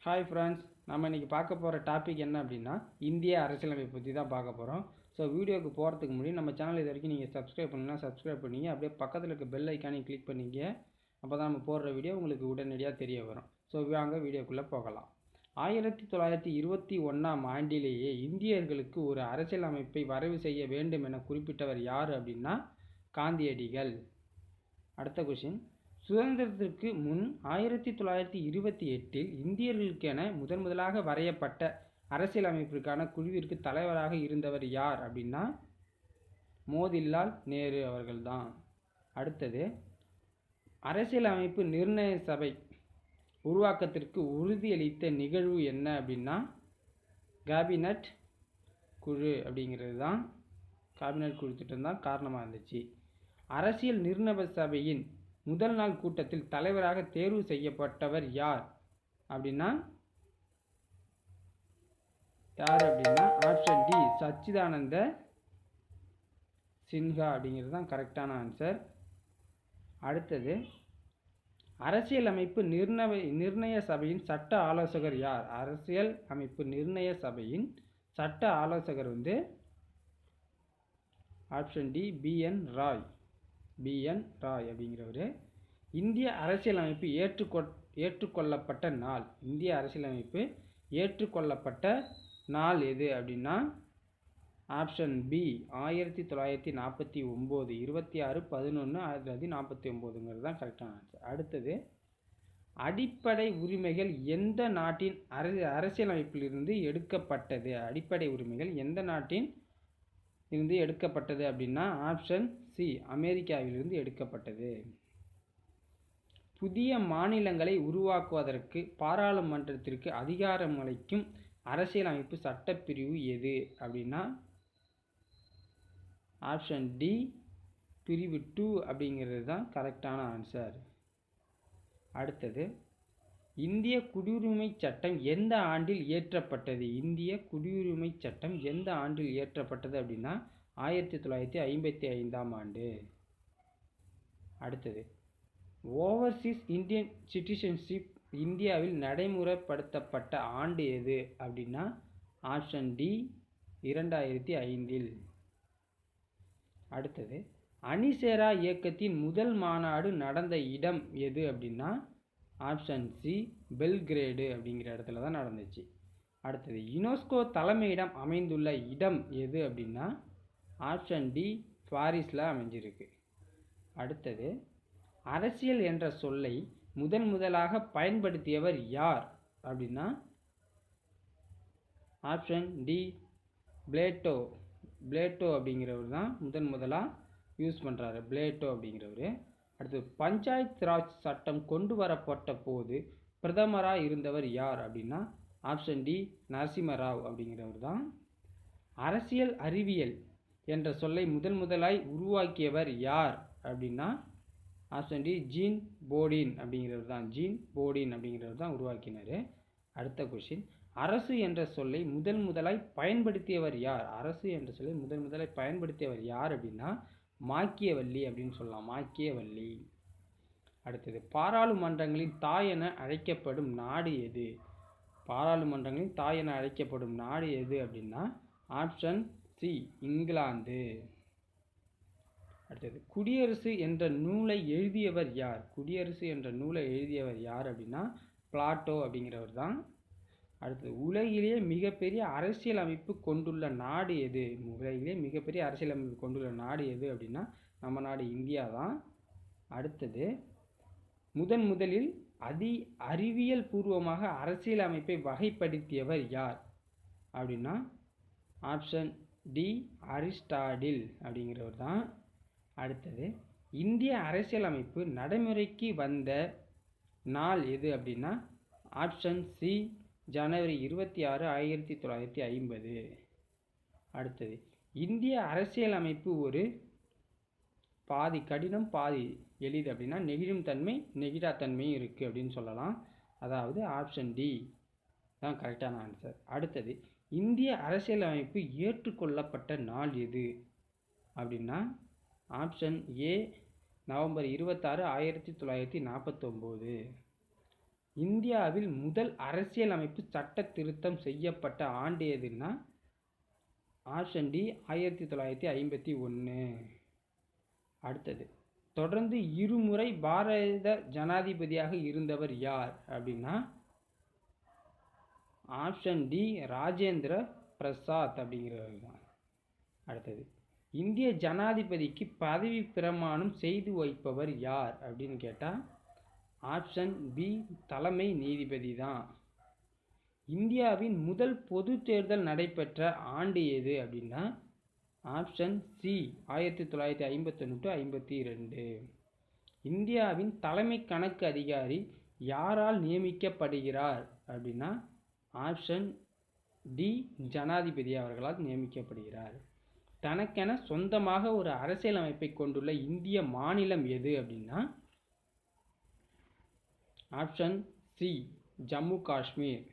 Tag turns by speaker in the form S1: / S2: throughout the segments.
S1: Hi friends, நம்ம இன்றைக்கி பார்க்க போகிற டாபிக் என்ன அப்படின்னா இந்திய அரசியலமைப்பு பற்றி தான் பார்க்க போகிறோம். ஸோ வீடியோக்கு போகிறதுக்கு முன்னாடி நம்ம சேனல் இது வரைக்கும் நீங்கள் சப்ஸ்கிரைப் பண்ணலாம், சப்ஸ்கிரைப் பண்ணிங்க. அப்படியே பக்கத்தில் இருக்க பெல் ஐக்கானையும் கிளிக் பண்ணிங்க. அப்போ தான் நம்ம போடுற வீடியோ உங்களுக்கு உடனடியாக தெரிய வரும். ஸோ வாங்க வீடியோக்குள்ளே போகலாம். 1921ஆம் ஆண்டிலேயே இந்தியர்களுக்கு ஒரு அரசியலமைப்பை வரைவு செய்ய வேண்டும் என குறிப்பிட்டவர் யார் அப்படின்னா காந்தியடிகள். அடுத்த கொஷின், சுதந்திரத்திற்கு முன் 1928இல் இந்தியர்களுக்கென முதலாக வரையப்பட்ட அரசியலமைப்பிற்கான குழுவிற்கு தலைவராக இருந்தவர் யார் அப்படின்னா மோதிலால் நேரு அவர்கள்தான். அடுத்தது, அரசியலமைப்பு நிர்ணய சபை உருவாக்கத்திற்கு உறுதியளித்த நிகழ்வு என்ன அப்படின்னா கேபினட் குழு அப்படிங்கிறது தான். கேபினட் குழு திட்டம் தான் காரணமாக இருந்துச்சு. அரசியல் நிர்ணய சபையின் முதல் நாள் கூட்டத்தில் தலைவராக தேர்வு செய்யப்பட்டவர் யார் அப்படின்னா ஆப்ஷன் டி சச்சிதானந்த சின்ஹா அப்படிங்கிறது தான் கரெக்டான ஆன்சர். அடுத்தது, அரசியலமைப்பு நிர்ணய சபையின் சட்ட ஆலோசகர் யார்? அரசியல் அமைப்பு நிர்ணய சபையின் சட்ட ஆலோசகர் ஆப்ஷன் டி பிஎன் ராய் அப்படிங்கிறவர். இந்திய அரசியலமைப்பு ஏற்றுக்கொள்ளப்பட்ட நாள். இந்திய அரசியலமைப்பு ஏற்றுக்கொள்ளப்பட்ட நாள் எது அப்படின்னா ஆப்ஷன் பி 1949 26/11/1949 தான் கரெக்டான ஆன்சர். அடுத்தது, அடிப்படை உரிமைகள் எந்த நாட்டின் அரசியலமைப்பிலிருந்து எடுக்கப்பட்டது? அடிப்படை உரிமைகள் எந்த நாட்டின் இருந்து எடுக்கப்பட்டது அப்படின்னா ஆப்ஷன் சி அமெரிக்காவிலிருந்து எடுக்கப்பட்டது. புதிய மாநிலங்களை உருவாக்குவதற்கு பாராளுமன்றத்திற்கு அதிகாரமளிக்கும் அரசியலமைப்பு சட்டப்பிரிவு எது அப்படின்னா ஆப்ஷன் டி பிரிவு 2 அப்படிங்கிறது தான் கரெக்டான ஆன்சர். அடுத்தது, இந்திய குடியுரிமை சட்டம் எந்த ஆண்டில் இயற்றப்பட்டது? இந்திய குடியுரிமை சட்டம் எந்த ஆண்டில் இயற்றப்பட்டது அப்படின்னா 1955ஆம் ஆண்டு. அடுத்தது, ஓவர்சீஸ் இந்தியன் சிட்டிசன்ஷிப் இந்தியாவில் நடைமுறைப்படுத்தப்பட்ட ஆண்டு எது அப்படின்னா ஆப்ஷன் டி 2005. அடுத்தது, அணிசேரா இயக்கத்தின் முதல் மாநாடு நடந்த இடம் எது அப்படின்னா ஆப்ஷன் சி பெல்கிரேடு அப்படிங்கிற இடத்துல தான் நடந்துச்சு. அடுத்தது, யுனெஸ்கோ தலைமையிடம் அமைந்துள்ள இடம் எது அப்படின்னா ஆப்ஷன் டி பாரிஸில் அமைஞ்சிருக்கு. அடுத்தது, அரசியல் என்ற சொல்லை முதலாக பயன்படுத்தியவர் யார் அப்படின்னா ஆப்ஷன் டி பிளேட்டோ அப்படிங்கிறவர் தான் முதலாக யூஸ் பண்ணுறாரு, பிளேட்டோ அப்படிங்கிறவர். அடுத்து, பஞ்சாயத் ராஜ் சட்டம் கொண்டு வரப்பட்ட போது பிரதமராக இருந்தவர் யார் அப்படின்னா ஆப்ஷன் டி நரசிம்மராவ் அப்படிங்கிறவர் தான். அரசியல் அறிவியல் என்ற சொல்லை முதலாய் உருவாக்கியவர் யார் அப்படின்னா ஆப்ஷன் டி ஜீன் போடின் அப்படிங்கிறவர் தான் உருவாக்கினார். அடுத்த கொஷின், அரசு என்ற சொல்லை முதலாய் பயன்படுத்தியவர் யார்? அரசு என்ற சொல்லை முதலாய் பயன்படுத்தியவர் யார் அப்படின்னா மாக்கியவல்லி அப்படின்னு சொல்லலாம், மாக்கியவல்லி. அடுத்தது, பாராளுமன்றங்களின் தாய் என அழைக்கப்படும் நாடு எது? பாராளுமன்றங்களின் தாய் என அழைக்கப்படும் நாடு எது அப்படின்னா ஆப்ஷன் சி இங்கிலாந்து. அடுத்தது, குடியரசு என்ற நூலை எழுதியவர் யார்? குடியரசு என்ற நூலை எழுதியவர் யார் அப்படின்னா பிளாட்டோ அப்படிங்கிறவர் தான். அடுத்தது, உலகிலேயே மிகப்பெரிய அரசியலமைப்பு கொண்டுள்ள நாடு எது? உலகிலேயே மிகப்பெரிய அரசியலமைப்பு கொண்டுள்ள நாடு எது அப்படின்னா நம்ம நாடு இந்தியா தான். அடுத்தது, முதலில் அறிவியல் பூர்வமாக அரசியலமைப்பை வகைப்படுத்தியவர் யார் அப்படின்னா ஆப்ஷன் டி அரிஸ்டாட்டில் அப்படிங்கிறவர் தான். அடுத்தது, இந்திய அரசியலமைப்பு நடைமுறைக்கு வந்த நாள் எது அப்படின்னா ஆப்ஷன் சி ஜனவரி 26, 1950. அடுத்தது, இந்திய அரசியலமைப்பு ஒரு பாதி கடினம் பாதி எளிது அப்படின்னா நெகிழும் தன்மை நெகிழா தன்மையும் இருக்குது அப்படின்னு சொல்லலாம். அதாவது ஆப்ஷன் டி தான் கரெக்டான ஆன்சர். அடுத்தது, இந்திய அரசியலமைப்பு ஏற்றுக்கொள்ளப்பட்ட நாள் எது அப்படின்னா ஆப்ஷன் ஏ நவம்பர் 26, 1949. இந்தியாவில் முதல் அரசியலமைப்பு சட்ட திருத்தம் செய்யப்பட்ட ஆண்டு எதுன்னா ஆப்ஷன் டி 1951. அடுத்தது, தொடர்ந்து இருமுறை பாரத ஜனாதிபதியாக இருந்தவர் யார் அப்படின்னா ஆப்ஷன் டி ராஜேந்திர பிரசாத் அப்படிங்கிறவர் தான். அடுத்தது, இந்திய ஜனாதிபதிக்கு பதவி பிரமாணம் செய்து வைப்பவர் யார் அப்படின்னு கேட்டால் ஆப்ஷன் பி தலைமை நீதிபதி தான். இந்தியாவின் முதல் பொது தேர்தல் நடைபெற்ற ஆண்டு எது அப்படின்னா ஆப்ஷன் சி 1951-52. இந்தியாவின் தலைமை கணக்கு அதிகாரி யாரால் நியமிக்கப்படுகிறார் அப்படின்னா ஆப்ஷன் டி ஜனாதிபதி அவர்களால் நியமிக்கப்படுகிறார். தனக்கென சொந்தமாக ஒரு அரசியலமைப்பை கொண்டுள்ள இந்திய மாநிலம் எது அப்படின்னா ஆப்ஷன் சி ஜம்மு காஷ்மீர்.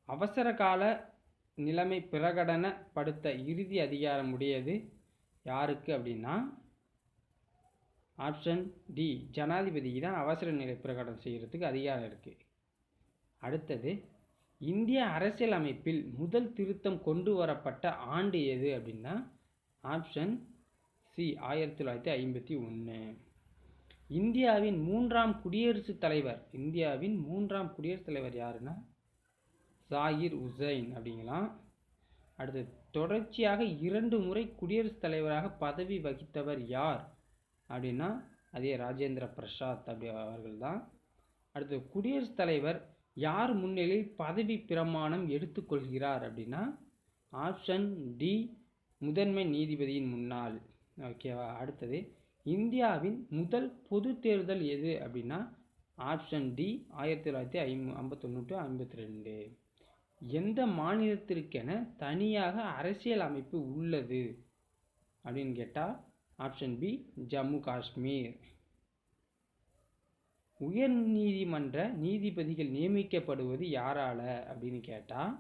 S1: அவசர கால நிலைமை பிரகடனப்படுத்த இறுதி அதிகாரம் உடையது யாருக்கு அப்படின்னா ஆப்ஷன் டி ஜனாதிபதிக்கு தான் அவசர நிலை பிரகடனம் செய்கிறதுக்கு அதிகாரம் இருக்குது. அடுத்தது, இந்திய அரசியலமைப்பில் முதல் திருத்தம் கொண்டு வரப்பட்ட ஆண்டு எது அப்படின்னா ஆப்ஷன் சி 1951. இந்தியாவின் மூன்றாம் குடியரசுத் தலைவர் யாருன்னா ஜாகிர் உசைன் அப்படிங்கலாம். அடுத்தது, தொடர்ச்சியாக 2 முறை குடியரசுத் தலைவராக பதவி வகித்தவர் யார் அப்படின்னா அதே ராஜேந்திர பிரசாத் அவர்கள் தான். அடுத்தது, குடியரசுத் தலைவர் யார் முன்னிலையில் பதவி பிரமாணம் எடுத்துக்கொள்கிறார் அப்படின்னா ஆப்ஷன் டி முதன்மை நீதிபதியின் முன்னால். ஓகேவா. அடுத்தது, இந்தியாவின் முதல் பொது தேர்தல் எது அப்படின்னா ஆப்ஷன் டி 1951-52. எந்த மாநிலத்திற்கென தனியாக அரசியல் அமைப்பு உள்ளது அப்படின்னு கேட்டால் ஆப்ஷன் பி ஜம்மு காஷ்மீர். உயர் நீதிமன்ற நீதிபதிகள் நியமிக்கப்படுவது யாரால அப்படின்னு கேட்டால்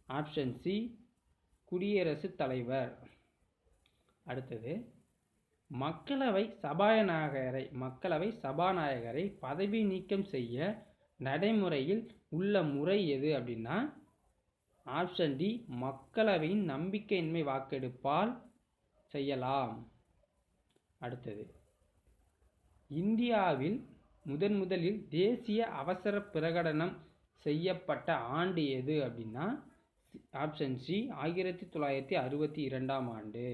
S1: ஆப்ஷன் சி குடியரசுத் தலைவர். அடுத்தது, மக்களவை சபாநாயகரை பதவி நீக்கம் செய்ய நடைமுறையில் உள்ள முறை எது அப்படின்னா ஆப்ஷன் டி மக்களவையின் நம்பிக்கையின்மை வாக்கெடுப்பால் செய்யலாம். அடுத்தது, இந்தியாவில் முதலில் தேசிய அவசர பிரகடனம் செய்யப்பட்ட ஆண்டு எது அப்படின்னா ஆப்ஷன் சி 1962 ஆண்டு.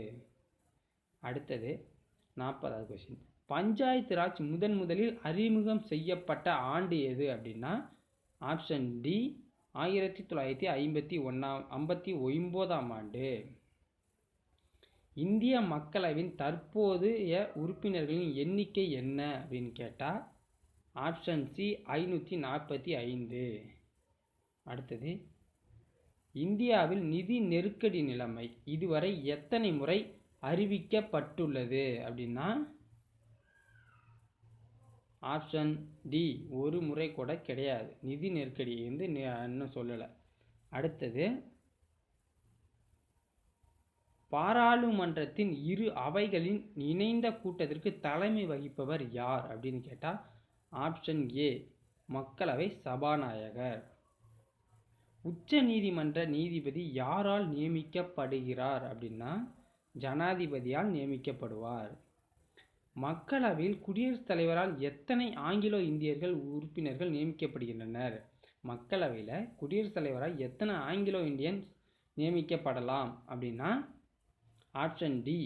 S1: அடுத்தது 40வது கொஸ்டின், பஞ்சாயத்து ராஜ் முதலில் அறிமுகம் செய்யப்பட்ட ஆண்டு எது அப்படின்னா ஆப்ஷன் டி 1959 ஆண்டு. இந்திய மக்களவையின் தற்போதைய உறுப்பினர்களின் எண்ணிக்கை என்ன அப்படின்னு கேட்டால் ஆப்ஷன் சி 545. அடுத்தது, இந்தியாவில் நிதி நெருக்கடி நிலைமை இதுவரை எத்தனை முறை அறிவிக்கப்பட்டுள்ளது அப்படின்னா ஆப்ஷன் டி ஒரு முறை கூட கிடையாது. நிதி நெருக்கடி இன்னும் சொல்லலை. அடுத்தது, பாராளுமன்றத்தின் இரு அவைகளின் இணைந்த கூட்டத்திற்கு தலைமை வகிப்பவர் யார் அப்படின்னு கேட்டால் ஆப்ஷன் ஏ மக்களவை சபாநாயகர். உச்ச நீதிமன்ற நீதிபதி யாரால் நியமிக்கப்படுகிறார் அப்படின்னா ஜனாதிபதியால் நியமிக்கப்படுவார். மக்களவையில் குடியரசுத் தலைவரால் எத்தனை ஆங்கிலோ இந்தியர்கள் உறுப்பினர்கள் நியமிக்கப்படுகின்றனர்? மக்களவையில் குடியரசுத் தலைவரால் எத்தனை ஆங்கிலோ இந்தியன்ஸ் நியமிக்கப்படலாம் அப்படின்னா ஆப்ஷன் டி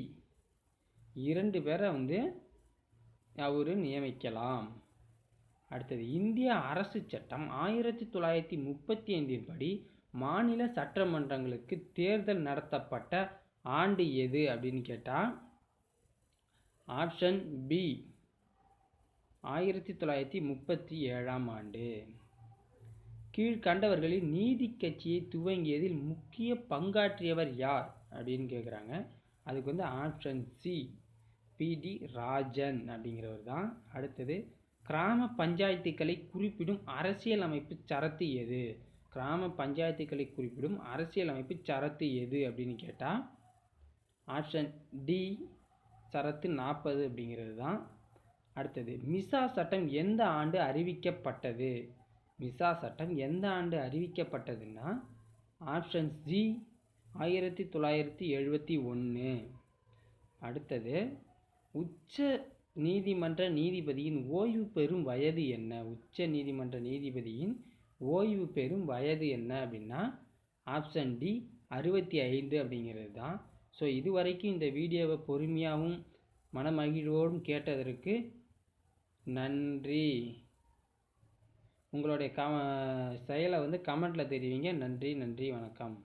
S1: 2 பேரை அவர் நியமிக்கலாம். அடுத்தது, இந்திய அரசு சட்டம் 1935 படி மாநில சட்டமன்றங்களுக்கு தேர்தல் நடத்தப்பட்ட ஆண்டு எது அப்படின்னு கேட்டால் ஆப்ஷன் பி 1937 ஆண்டு. கீழ்கண்டவர்களில் நீதி கட்சியை துவங்கியதில் முக்கிய பங்காற்றியவர் யார் அப்படின்னு கேட்குறாங்க. அதுக்கு ஆப்ஷன் சி பிடி ராஜன் அப்படிங்கிறவர் தான். அடுத்தது, கிராம பஞ்சாயத்துக்களை குறிப்பிடும் அரசியலமைப்பு சரத்து எது? கிராம பஞ்சாயத்துக்களை குறிப்பிடும் அரசியலமைப்பு சரத்து எது அப்படின்னு கேட்டால் ஆப்ஷன் டி சரத்து 40 அப்படிங்கிறது தான். அடுத்தது மிசா சட்டம் எந்த ஆண்டு அறிவிக்கப்பட்டது? மிசா சட்டம் எந்த ஆண்டு அறிவிக்கப்பட்டதுன்னா ஆப்ஷன் சி 1971. அடுத்தது உச்ச நீதிமன்ற நீதிபதியின் ஓய்வு பெறும் வயது என்ன? உச்ச நீதிமன்ற நீதிபதியின் ஓய்வு பெறும் வயது என்ன அப்படின்னா ஆப்ஷன் டி 65 அப்படிங்கிறது தான். ஸோ இதுவரைக்கும் இந்த வீடியோவை பொறுமையாகவும் மனமகிழ்வோடும் கேட்டதற்கு நன்றி. உங்களுடைய செயலை கமெண்ட்டில் தெரிவிங்க. நன்றி, வணக்கம்.